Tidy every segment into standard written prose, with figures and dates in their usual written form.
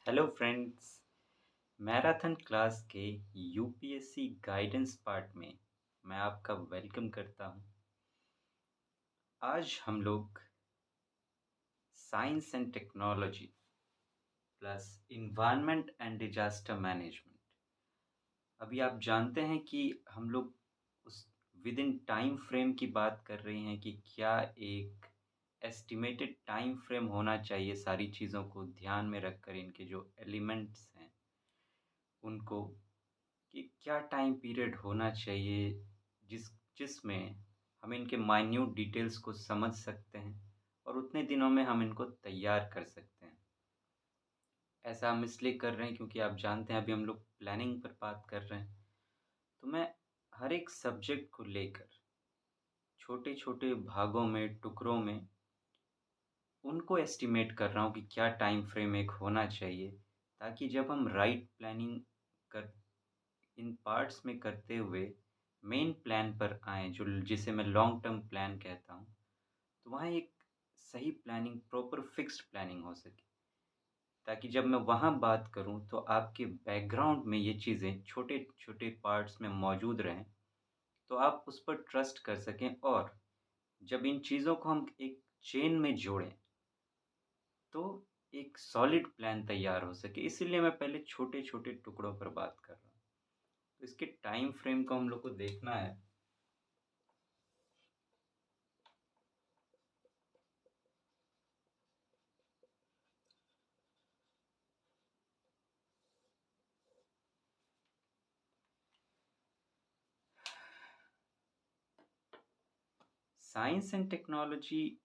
Hello friends. Marathon class के UPSC guidance part में मैं आपका वेलकम करता हूं। आज हम लोग science and technology plus environment and disaster management. अभी आप जानते हैं कि हम लोग उस विद इन टाइम फ्रेम की बात कर रहे हैं कि क्या एक एस्टिमेटेड टाइम फ्रेम होना चाहिए सारी चीज़ों को ध्यान में रखकर, इनके जो एलिमेंट्स हैं उनको, कि क्या टाइम पीरियड होना चाहिए जिसमें हम इनके माइन्यूट डिटेल्स को समझ सकते हैं और उतने दिनों में हम इनको तैयार कर सकते हैं। ऐसा हम इसलिए कर रहे हैं क्योंकि आप जानते हैं अभी हम लोग प्लानिंग पर बात कर रहे हैं। तो मैं हर एक सब्जेक्ट को लेकर छोटे छोटे भागों में, टुकड़ों में उनको एस्टिमेट कर रहा हूँ कि क्या टाइम फ्रेम एक होना चाहिए, ताकि जब हम राइट प्लानिंग कर इन पार्ट्स में करते हुए मेन प्लान पर आएँ, जो जिसे मैं लॉन्ग टर्म प्लान कहता हूँ, तो वहाँ एक सही प्लानिंग, प्रॉपर फिक्स्ड प्लानिंग हो सके, ताकि जब मैं वहाँ बात करूँ तो आपके बैकग्राउंड में ये चीज़ें छोटे-छोटे पार्ट्स में मौजूद रहें, तो आप उस पर ट्रस्ट कर सकें और जब इन चीज़ों को हम एक चेन में जोड़ें, तो एक सॉलिड प्लान तैयार हो सके। इसीलिए मैं पहले छोटे-छोटे टुकड़ों पर बात कर रहा हूँ। तो इसके टाइम फ्रेम को हम लोग को देखना है। Science and technology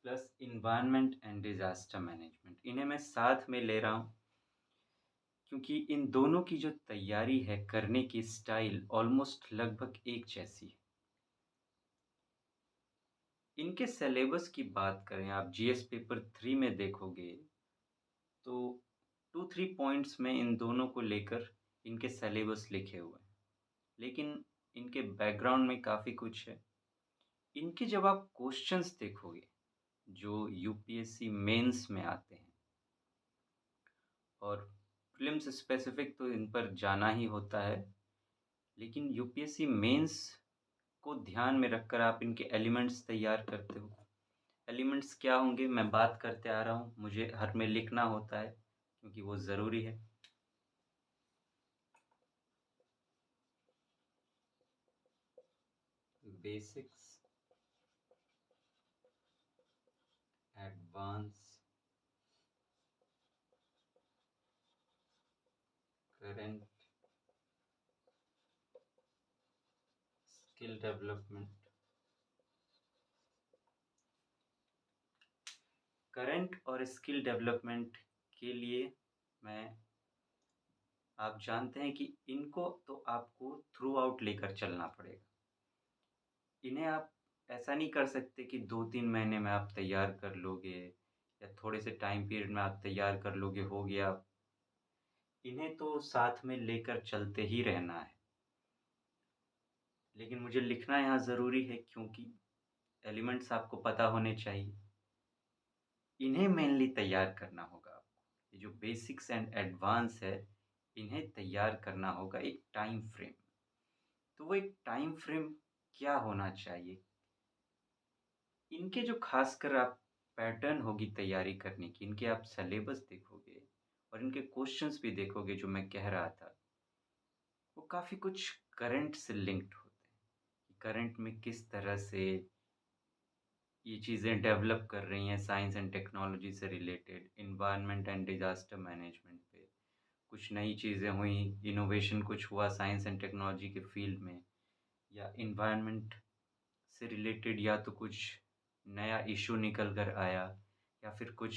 plus environment and disaster management, इन्हें मैं साथ में ले रहा हूँ क्योंकि इन दोनों की जो तैयारी है, करने की स्टाइल ऑलमोस्ट लगभग एक जैसी है। इनके सिलेबस की बात करें, आप जीएस पेपर 3 में देखोगे तो 2-3 पॉइंट्स में इन दोनों को लेकर इनके सिलेबस लिखे हुए हैं, लेकिन इनके बैकग्राउंड में काफ़ी कुछ है। इनके जब आप क्वेश्चंस देखोगे जो यूपीएससी मेंस में आते हैं, और प्रीलिम्स स्पेसिफिक तो इन पर जाना ही होता है, लेकिन यूपीएससी मेंस को ध्यान में रखकर आप इनके एलिमेंट्स तैयार करते हो। एलिमेंट्स क्या होंगे मैं बात करते आ रहा हूँ, मुझे हर में लिखना होता है क्योंकि वो ज़रूरी है। Basics, advance, current, skill development. Current और स्किल डेवलपमेंट के लिए मैं, आप जानते हैं कि इनको तो आपको थ्रू आउट लेकर चलना पड़ेगा। इन्हें आप ऐसा नहीं कर सकते कि 2-3 महीने में आप तैयार कर लोगे या थोड़े से टाइम पीरियड में आप तैयार कर लोगे, हो गया। इन्हें तो साथ में लेकर चलते ही रहना है। लेकिन मुझे लिखना यहाँ ज़रूरी है क्योंकि एलिमेंट्स आपको पता होने चाहिए। इन्हें मेनली तैयार करना होगा आपको। ये जो बेसिक्स एंड एडवांस है, इन्हें तैयार करना होगा एक टाइम फ्रेम। तो वो एक टाइम फ्रेम क्या होना चाहिए? इनके जो खासकर आप पैटर्न होगी तैयारी करने की, इनके आप सिलेबस देखोगे और इनके क्वेश्चंस भी देखोगे जो मैं कह रहा था, वो काफ़ी कुछ करंट से लिंक्ड होते हैं। करंट में किस तरह से ये चीज़ें डेवलप कर रही हैं साइंस एंड टेक्नोलॉजी से related, environment and disaster management पे कुछ नई चीज़ें हुई, इनोवेशन कुछ हुआ साइंस एंड टेक्नोलॉजी के फील्ड में, या एनवायरनमेंट से रिलेटेड या तो कुछ नया इशू निकल कर आया, या फिर कुछ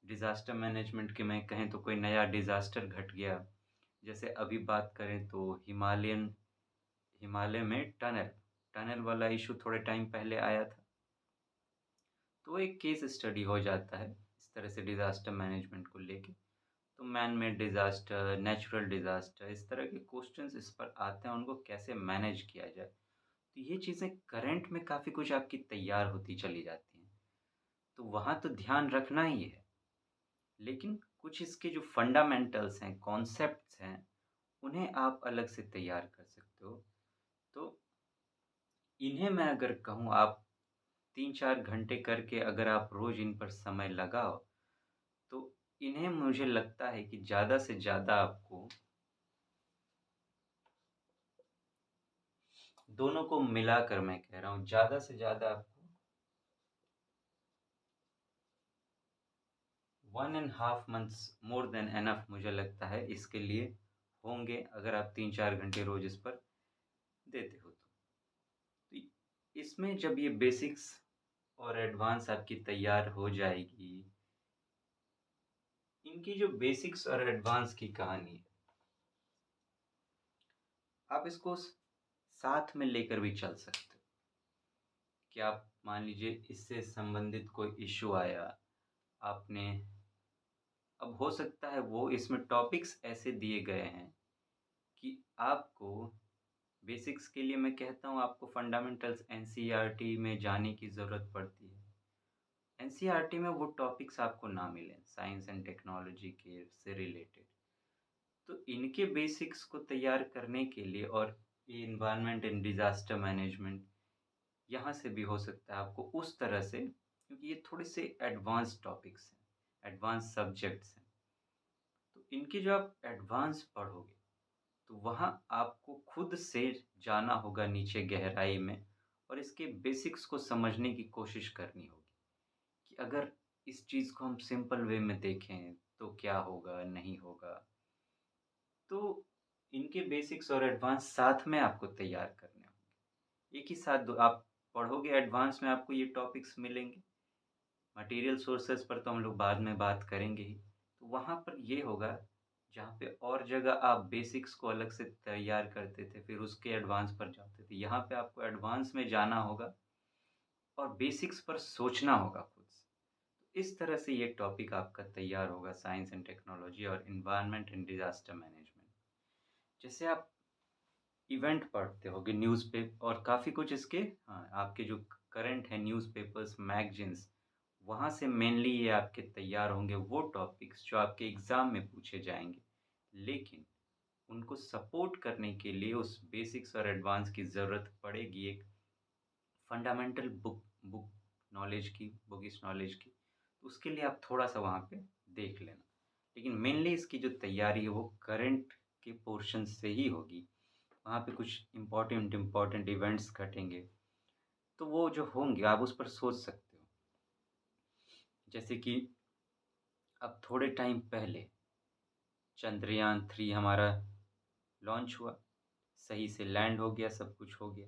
डिज़ास्टर मैनेजमेंट के में कहें तो कोई नया डिज़ास्टर घट गया। जैसे अभी बात करें तो हिमालय में टनल टनल वाला इशू थोड़े टाइम पहले आया था। तो एक केस स्टडी हो जाता है इस तरह से डिज़ास्टर मैनेजमेंट को लेके। तो man made disaster, natural disaster, इस तरह के क्वेश्चंस इस पर आते हैं, उनको कैसे मैनेज किया जाए। तो ये चीज़ें करंट में काफ़ी कुछ आपकी तैयार होती चली जाती हैं। तो वहाँ तो ध्यान रखना ही है, लेकिन कुछ इसके जो फंडामेंटल्स हैं, कॉन्सेप्ट्स हैं, उन्हें आप अलग से तैयार कर सकते हो। तो इन्हें मैं अगर कहूँ आप 3-4 घंटे करके अगर आप रोज़ इन पर समय लगाओ, तो इन्हें मुझे लगता है कि ज़्यादा से ज़्यादा आपको दोनों को मिलाकर मैं कह रहा हूँ, ज़्यादा से ज़्यादा आपको 1 and half months more than enough मुझे लगता है इसके लिए होंगे, अगर आप 3-4 घंटे रोज़ इस पर देते हो तो। तो इसमें जब ये बेसिक्स और एडवांस आपकी तैयार हो जाएगी, इनकी जो बेसिक्स और एडवांस की कहानी है, आप इसको साथ में लेकर भी चल सकते हो कि आप मान लीजिए इससे संबंधित कोई इश्यू आया, आपने अब हो सकता है वो इसमें टॉपिक्स ऐसे दिए गए हैं कि आपको बेसिक्स के लिए मैं कहता हूँ आपको फंडामेंटल्स एनसीईआरटी में जाने की ज़रूरत पड़ती है। एनसीईआरटी में वो टॉपिक्स आपको ना मिलें साइंस एंड टेक्नोलॉजी के से रिलेटेड। तो इनके बेसिक्स को तैयार करने के लिए और ये एनवायरनमेंट एंड डिज़ास्टर मैनेजमेंट यहाँ से भी हो सकता है आपको उस तरह से, क्योंकि ये थोड़े से एडवांस टॉपिक्स हैं, एडवांस सब्जेक्ट्स हैं। तो इनके जो आप एडवांस पढ़ोगे, तो वहाँ आपको खुद से जाना होगा नीचे गहराई में और इसके बेसिक्स को समझने की कोशिश करनी होगी कि अगर इस चीज़ को हम सिंपल वे में देखें, तो क्या होगा, नहीं होगा। तो इनके बेसिक्स और एडवांस साथ में आपको तैयार करने होंगे। एक ही साथ दो आप पढ़ोगे एडवांस में आपको ये टॉपिक्स मिलेंगे। मटेरियल सोर्सेज़ पर तो हम लोग बाद में बात करेंगे ही। तो वहाँ पर ये होगा जहाँ पे और जगह आप बेसिक्स को अलग से तैयार करते थे, फिर उसके एडवांस पर जाते थे। यहाँ पे आपको एडवांस में जाना होगा और बेसिक्स पर सोचना होगा खुद से। इस तरह से ये टॉपिक आपका तैयार होगा साइंस एंड टेक्नोलॉजी और एनवायरनमेंट एंड डिज़ास्टर मैनेजमेंट। जैसे आप इवेंट पढ़ते होगे और काफ़ी कुछ इसके हाँ, आपके जो करंट है न्यूज़पेपर्स, मैगज़ीन्स, वहाँ से मेनली ये आपके तैयार होंगे वो टॉपिक्स जो आपके एग्ज़ाम में पूछे जाएँगे। लेकिन उनको सपोर्ट करने के लिए उस बेसिक्स और एडवांस की ज़रूरत पड़ेगी एक फंडामेंटल बुक नॉलेज की, बुकिश नॉलेज की। तो उसके लिए आप थोड़ा-सा वहाँ पे देख लेना। लेकिन मेनली इसकी जो तैयारी है वो करंट के पोर्शन से ही होगी। वहाँ पे कुछ इम्पोर्टेंट इवेंट्स घटेंगे, तो वो जो होंगे आप उस पर सोच सकते हो। जैसे कि अब थोड़े टाइम पहले चंद्रयान-3 हमारा लॉन्च हुआ, सही से लैंड हो गया, सब कुछ हो गया।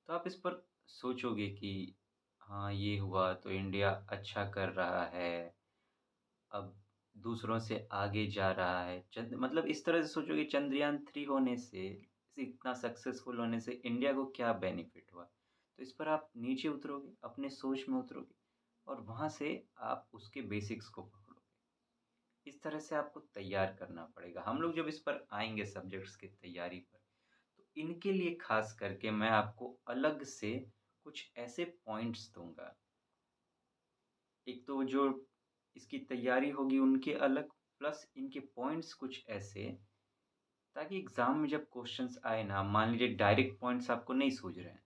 तो आप इस पर सोचोगे कि हाँ, ये हुआ तो इंडिया अच्छा कर रहा है, अब दूसरों से आगे जा रहा है। चंद मतलब इस तरह से सोचोगे चंद्रयान-3 होने से इतना सक्सेसफुल होने से इंडिया को क्या बेनिफिट हुआ? तो इस पर आप नीचे उतरोगे, अपने सोच में उतरोगे और वहाँ से आप उसके बेसिक्स को पकड़ोगे। इस तरह से आपको तैयार करना पड़ेगा। हम लोग जब इस पर आएँगे सब्जेक्ट्स की तैयारी पर, तो इनके लिए ख़ास करके मैं आपको अलग से कुछ ऐसे पॉइंट्स दूँगा। एक तो जो इसकी तैयारी होगी उनके अलग, प्लस इनके पॉइंट्स कुछ ऐसे, ताकि एग्ज़ाम में जब क्वेश्चन्स आए ना, मान लीजिए डायरेक्ट पॉइंट्स आपको नहीं सूझ रहे हैं,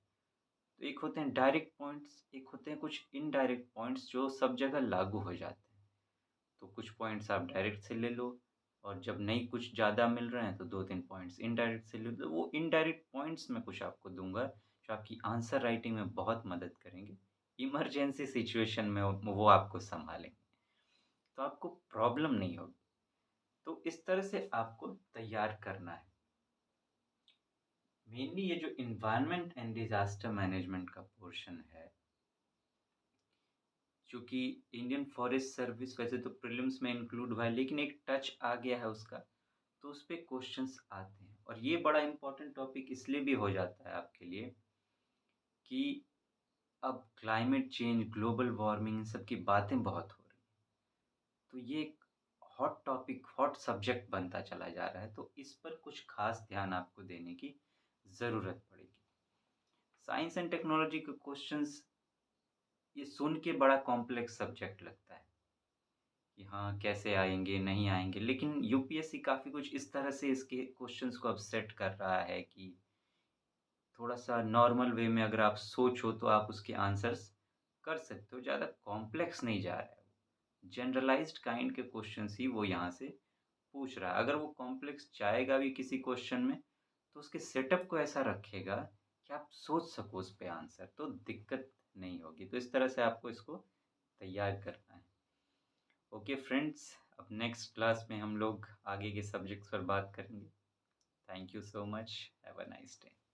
तो एक होते हैं डायरेक्ट पॉइंट्स, एक होते हैं कुछ इनडायरेक्ट पॉइंट्स जो सब जगह लागू हो जाते हैं। तो कुछ पॉइंट्स आप डायरेक्ट से ले लो और जब नहीं कुछ ज़्यादा मिल रहे हैं तो 2-3 पॉइंट्स इनडायरेक्ट से ले लो। वो इनडायरेक्ट पॉइंट्स मैं कुछ आपको दूँगा जो आपकी आंसर राइटिंग में बहुत मदद करेंगे। इमरजेंसी सिचुएशन में वो आपको सँभालेंगे, तो आपको प्रॉब्लम नहीं होगी। तो इस तरह से आपको तैयार करना है। मेनली ये जो एनवायरनमेंट एंड डिज़ास्टर मैनेजमेंट का पोर्शन है, चूँकि इंडियन फॉरेस्ट सर्विस वैसे तो प्रीलिम्स में इंक्लूड हुआ है, लेकिन एक टच आ गया है उसका, तो उस पे क्वेश्चंस आते हैं और ये बड़ा इम्पोर्टेंट टॉपिक इसलिए भी हो जाता है आपके लिए कि अब क्लाइमेट चेंज, ग्लोबल वार्मिंग इन सब की बातें बहुत हो रही हैं। तो ये एक हॉट टॉपिक, हॉट सब्जेक्ट बनता चला जा रहा है, तो इस पर कुछ खास ध्यान आपको देने की ज़रूरत पड़ेगी। साइंस एंड टेक्नोलॉजी के क्वेश्चंस ये सुन के बड़ा कॉम्प्लेक्स सब्जेक्ट लगता है, कि हाँ, कैसे आएँगे, नहीं आएँगे। लेकिन यूपीएससी काफ़ी कुछ इस तरह से इसके क्वेश्चंस को अब सेट कर रहा है कि थोड़ा-सा नॉर्मल वे में अगर आप सोचो तो आप उसके आंसर्स कर सकते हो, ज़्यादा कॉम्प्लेक्स नहीं जा रहा है वो। जनरलाइज़्ड काइंड के क्वेश्चंस ही वो यहाँ से पूछ रहा है। अगर वो कॉम्प्लेक्स जाएगा भी किसी क्वेश्चन में, तो उसके सेटअप को ऐसा रखेगा कि आप सोच सको उस पे आंसर, तो दिक्कत नहीं होगी। तो इस तरह से आपको इसको तैयार करना है। ओके फ्रेंड्स, अब नेक्स्ट क्लास में हम लोग आगे के सब्जेक्ट्स पर बात करेंगे। Thank you so much. Have a nice day.